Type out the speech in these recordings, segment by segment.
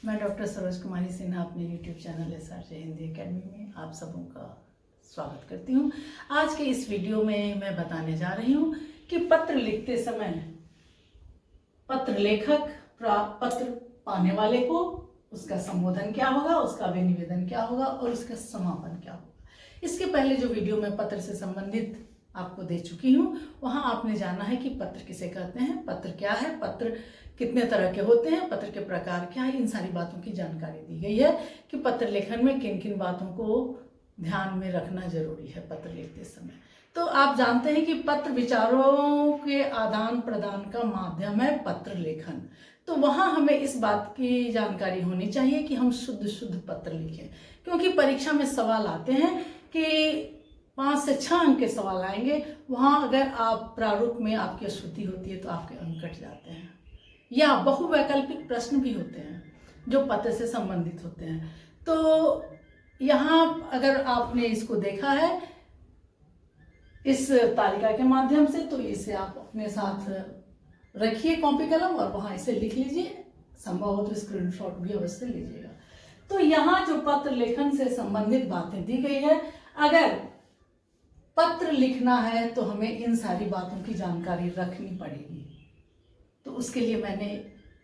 मैं डॉक्टर सरोज कुमारी सिन्हा अपने YouTube channel SRJ Hindi academy में आप सबों का स्वागत करती हूँ। आज के इस वीडियो में मैं बताने जा रही हूँ कि पत्र लिखते समय पत्र लेखक पत्र पाने वाले को उसका संबोधन क्या होगा, उसका अभिनिवेदन क्या होगा और उसका समापन क्या होगा। इसके पहले जो वीडियो मैं पत्र से संबंधित आपको दे चुकी हूँ, वहाँ आपने जाना है कि पत्र किसे कहते हैं, पत्र क्या है, पत्र कितने तरह के होते हैं, पत्र के प्रकार क्या है, इन सारी बातों की जानकारी दी गई है कि पत्र लेखन में किन किन बातों को ध्यान में रखना जरूरी है पत्र लिखते समय। तो आप जानते हैं कि पत्र विचारों के आदान प्रदान का माध्यम है पत्र लेखन। तो वहाँ हमें इस बात की जानकारी होनी चाहिए कि हम शुद्ध पत्र लिखें, क्योंकि परीक्षा में सवाल आते हैं कि 5 से 6 अंक के सवाल आएंगे। वहाँ अगर आप प्रारूप में आपकी अशुद्धि होती है तो आपके अंक कट जाते हैं, या बहुवैकल्पिक प्रश्न भी होते हैं जो पत्र से संबंधित होते हैं। तो यहाँ अगर आपने इसको देखा है इस तालिका के माध्यम से, तो इसे आप अपने साथ रखिए कॉपी कलम और वहाँ इसे लिख लीजिए, संभव हो तो स्क्रीनशॉट भी अवश्य लीजिएगा। तो यहाँ जो पत्र लेखन से संबंधित बातें दी गई है, अगर पत्र लिखना है तो हमें इन सारी बातों की जानकारी रखनी पड़ेगी। तो उसके लिए मैंने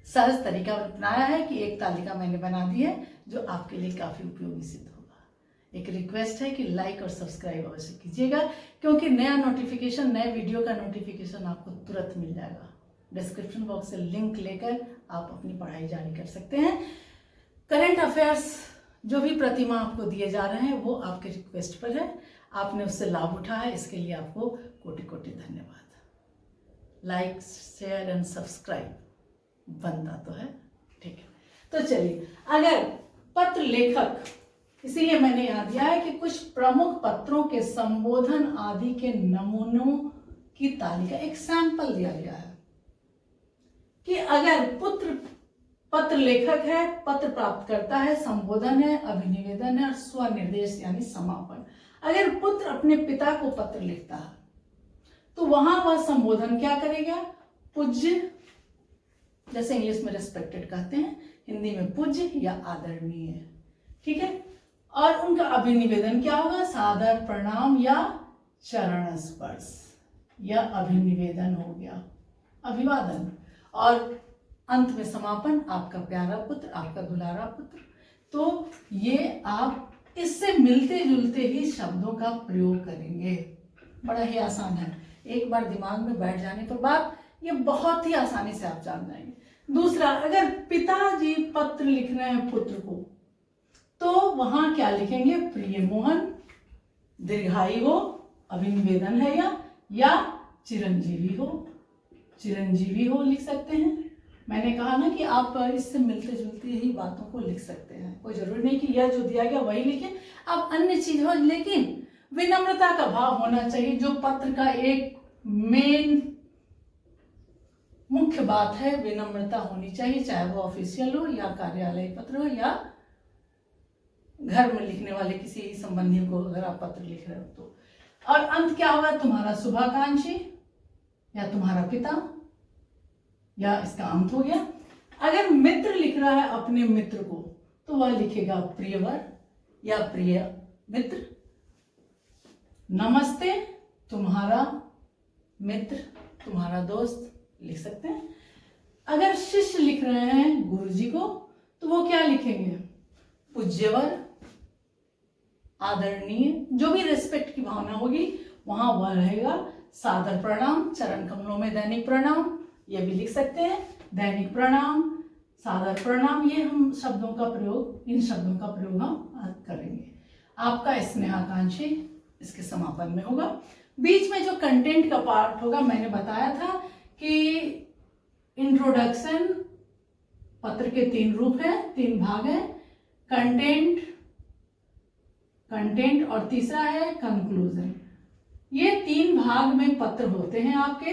सहज तरीका अपनाया है कि एक तालिका मैंने बना दी है जो आपके लिए काफ़ी उपयोगी सिद्ध होगा। एक रिक्वेस्ट है कि लाइक और सब्सक्राइब अवश्य कीजिएगा, क्योंकि नया नोटिफिकेशन, नए वीडियो का नोटिफिकेशन आपको तुरंत मिल जाएगा। डिस्क्रिप्शन बॉक्स से लिंक लेकर आप अपनी पढ़ाई जारी कर सकते हैं। करंट अफेयर्स जो भी प्रतिमा आपको दिए जा रहे हैं वो आपके रिक्वेस्ट पर है, आपने उससे लाभ उठाया है, इसके लिए आपको कोटि कोटि धन्यवाद। लाइक, शेयर एंड सब्सक्राइब बनता तो है, ठीक है। तो चलिए, अगर पत्र लेखक, इसीलिए मैंने यहाँ दिया है कि कुछ प्रमुख पत्रों के संबोधन आदि के नमूनों की तालिका, एक सैंपल दिया गया है कि अगर पत्र लेखक है, पत्र प्राप्त करता है, संबोधन है, अभिनिवेदन है और स्वनिर्देश यानी समापन। अगर पुत्र अपने पिता को पत्र लिखता है तो वहां वह संबोधन क्या करेगा, पूज्य, जैसे इंग्लिश में रेस्पेक्टेड कहते हैं, हिंदी में पूज्य या आदरणीय, ठीक है। और उनका अभिनिवेदन क्या होगा, सादर प्रणाम या चरण स्पर्श, या अभिनिवेदन हो गया, अभिवादन। और अंत में समापन, आपका प्यारा पुत्र, आपका दुलारा पुत्र। तो ये आप इससे मिलते जुलते ही शब्दों का प्रयोग करेंगे, बड़ा ही आसान है। एक बार दिमाग में बैठ जाने पर बात ये बहुत ही आसानी से आप जान जाएंगे। दूसरा, अगर पिताजी पत्र लिख रहे हैं पुत्र को, तो वहां क्या लिखेंगे, प्रिय मोहन, दीर्घायु हो, अभिनिवेदन है या चिरंजीवी हो लिख सकते हैं। मैंने कहा ना कि आप इससे मिलते जुलते ही बातों को लिख सकते हैं, कोई जरूरी नहीं कि यह जो दिया गया वही लिखें, आप अन्य चीज हो, लेकिन विनम्रता का भाव होना चाहिए, जो पत्र का एक मेन मुख्य बात है। विनम्रता होनी चाहिए, चाहे वो ऑफिशियल हो या कार्यालय पत्र हो या घर में लिखने वाले किसी संबंधी को अगर आप पत्र लिख रहे हो तो। और अंत क्या होगा, तुम्हारा शुभाकांक्षी या तुम्हारा पिता, या इसका अंत हो गया। अगर मित्र लिख रहा है अपने मित्र को तो वह लिखेगा प्रियवर या प्रिय मित्र, नमस्ते तुम्हारा मित्र, तुम्हारा दोस्त लिख सकते हैं। अगर शिष्य लिख रहे हैं गुरुजी को तो वो क्या लिखेंगे, पूज्यवर, आदरणीय, जो भी रेस्पेक्ट की भावना होगी वहां वह रहेगा। सादर प्रणाम, चरण कमलों में दैनिक प्रणाम, ये भी लिख सकते हैं, दैनिक प्रणाम, सादर प्रणाम, ये हम शब्दों का प्रयोग, इन शब्दों का प्रयोग हम करेंगे। आपका स्नेहाकांक्षी इसके समापन में होगा। बीच में जो कंटेंट का पार्ट होगा, मैंने बताया था कि इंट्रोडक्शन, पत्र के 3 रूप हैं, 3 भाग हैं, कंटेंट और तीसरा है कंक्लूजन। ये 3 भाग में पत्र होते हैं आपके,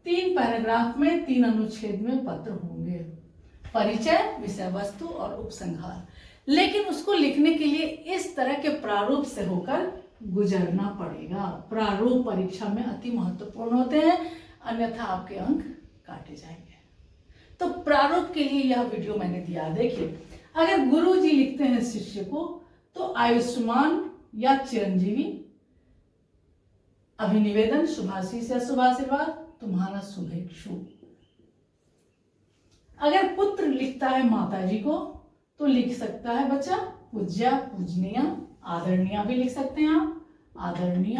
3 पैराग्राफ में, 3 अनुच्छेद में पत्र होंगे, परिचय, विषय वस्तु और उपसंहार। लेकिन उसको लिखने के लिए इस तरह के प्रारूप से होकर गुजरना पड़ेगा। प्रारूप परीक्षा में अति महत्वपूर्ण होते हैं, अन्यथा आपके अंक काटे जाएंगे। तो प्रारूप के लिए यह वीडियो मैंने दिया। देखिए, अगर गुरु जी लिखते हैं शिष्य को तो आयुष्मान या चिरंजीवी, अभिनिवेदन, शुभाशीष या शुभाशीर्वाद, तुम्हारा शुभ। अगर पुत्र लिखता है माता जी को तो लिख सकता है बच्चा पूज्या, पूजनीय, आदरणीय भी लिख सकते हैं आप, आदरणीय।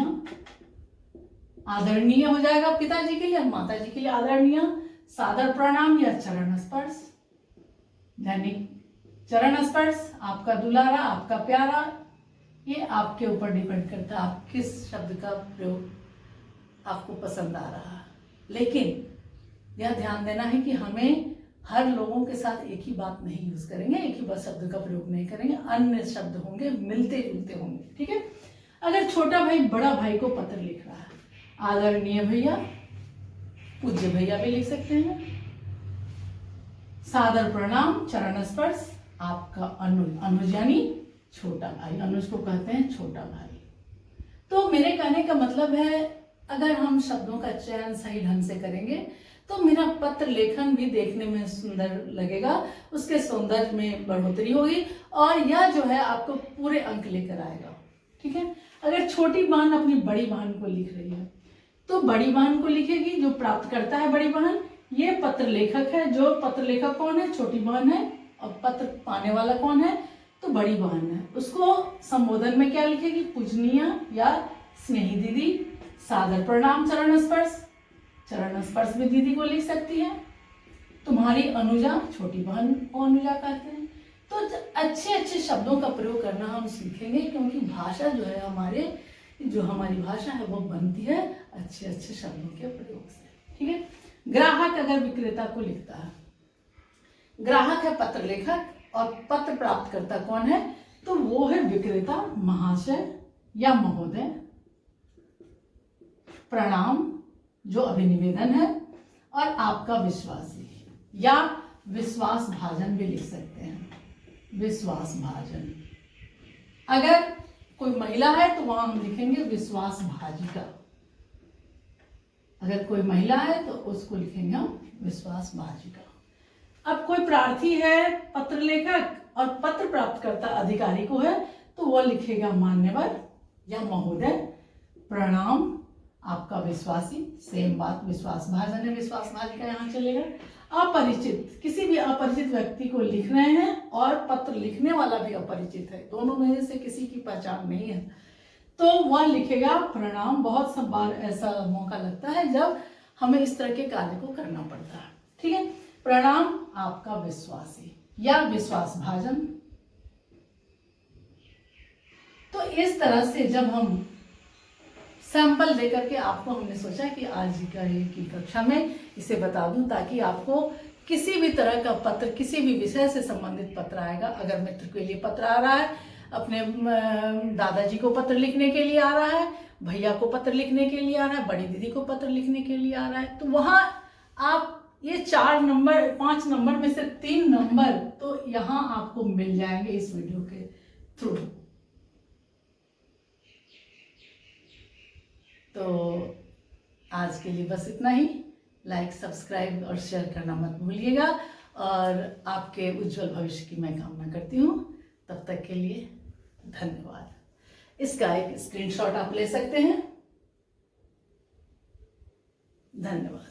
आदरणीय हो जाएगा पिताजी के लिए, माता जी के लिए आदरणीय। सादर प्रणाम या चरण स्पर्श, यानी चरण स्पर्श, आपका दुलारा, आपका प्यारा, ये आपके ऊपर डिपेंड करता है आप किस शब्द का प्रयोग आपको पसंद आ रहा है। लेकिन यह ध्यान देना है कि हमें हर लोगों के साथ एक ही बात नहीं यूज करेंगे, एक ही बात शब्द का प्रयोग नहीं करेंगे, अन्य शब्द होंगे, मिलते जुलते होंगे, ठीक है। अगर छोटा भाई बड़ा भाई को पत्र लिख रहा है, आदरणीय भैया, पूज्य भैया भी लिख सकते हैं। सादर प्रणाम, चरण स्पर्श, आपका अनुज यानी छोटा भाई, अनुज को कहते हैं छोटा भाई। तो मेरे कहने का मतलब है अगर हम शब्दों का चयन सही ढंग से करेंगे तो मेरा पत्र लेखन भी देखने में सुंदर लगेगा, उसके सौंदर्य में बढ़ोतरी होगी और यह जो है आपको पूरे अंक लेकर आएगा, ठीक है। अगर छोटी बहन अपनी बड़ी बहन को लिख रही है तो बड़ी बहन को लिखेगी जो प्राप्त करता है बड़ी बहन, ये पत्र लेखक है। जो पत्र लेखक कौन है? छोटी बहन है। और पत्र पाने वाला कौन है? तो बड़ी बहन है। उसको संबोधन में क्या लिखेगी? पूजनीय या स्नेही दीदी। सादर प्रणाम, चरण स्पर्श, चरण स्पर्श भी दीदी को लिख सकती है। तुम्हारी अनुजा, छोटी बहन को अनुजा कहते हैं। तो अच्छे अच्छे शब्दों का प्रयोग करना हम सीखेंगे, क्योंकि भाषा जो है हमारी भाषा है वो बनती है अच्छे अच्छे शब्दों के प्रयोग से, ठीक है। ग्राहक अगर विक्रेता को लिखता है, ग्राहक है पत्र लेखक और पत्र प्राप्त करता कौन है? तो वो है विक्रेता, महाशय या महोदय। प्रणाम जो अभिनिवेदन है, और आपका विश्वासी या विश्वास भाजन भी लिख सकते हैं, विश्वास भाजन। अगर कोई महिला है तो वहां हम लिखेंगे विश्वास भाजिका। अगर कोई महिला है तो उसको लिखेंगे हम विश्वास भाजिका। अब कोई प्रार्थी है पत्र लेखक और पत्र प्राप्त करता अधिकारी को है तो वह लिखेगा मान्यवर या महोदय। प्रणाम आपका विश्वासी, सेम बात, विश्वास भाजन है, विश्वास भाजिका यहाँ चलेगा। अपरिचित, किसी भी अपरिचित व्यक्ति को लिख रहे हैं और पत्र लिखने वाला भी अपरिचित है, दोनों में से किसी की पहचान नहीं है, तो वह लिखेगा प्रणाम। बहुत सब बार ऐसा मौका लगता है जब हमें इस तरह के कार्य को करना पड़ता है, ठीक है। प्रणाम आपका विश्वासी या विश्वास भाजन। तो इस तरह से जब हम सैंपल देकर के आपको, हमने सोचा कि आज की कक्षा में इसे बता दूं ताकि आपको किसी भी तरह का पत्र, किसी भी विषय से संबंधित पत्र आएगा, अगर मित्र के लिए पत्र आ रहा है, अपने दादाजी को पत्र लिखने के लिए आ रहा है, भैया को पत्र लिखने के लिए आ रहा है, बड़ी दीदी को पत्र लिखने के लिए आ रहा है, तो वहाँ आप ये 5 नंबर में से 3 नंबर तो यहाँ आपको मिल जाएंगे इस वीडियो के थ्रू। तो आज के लिए बस इतना ही। लाइक, सब्सक्राइब और शेयर करना मत भूलिएगा, और आपके उज्जवल भविष्य की मैं कामना करती हूँ। तब तक के लिए धन्यवाद। इसका एक स्क्रीनशॉट आप ले सकते हैं। धन्यवाद।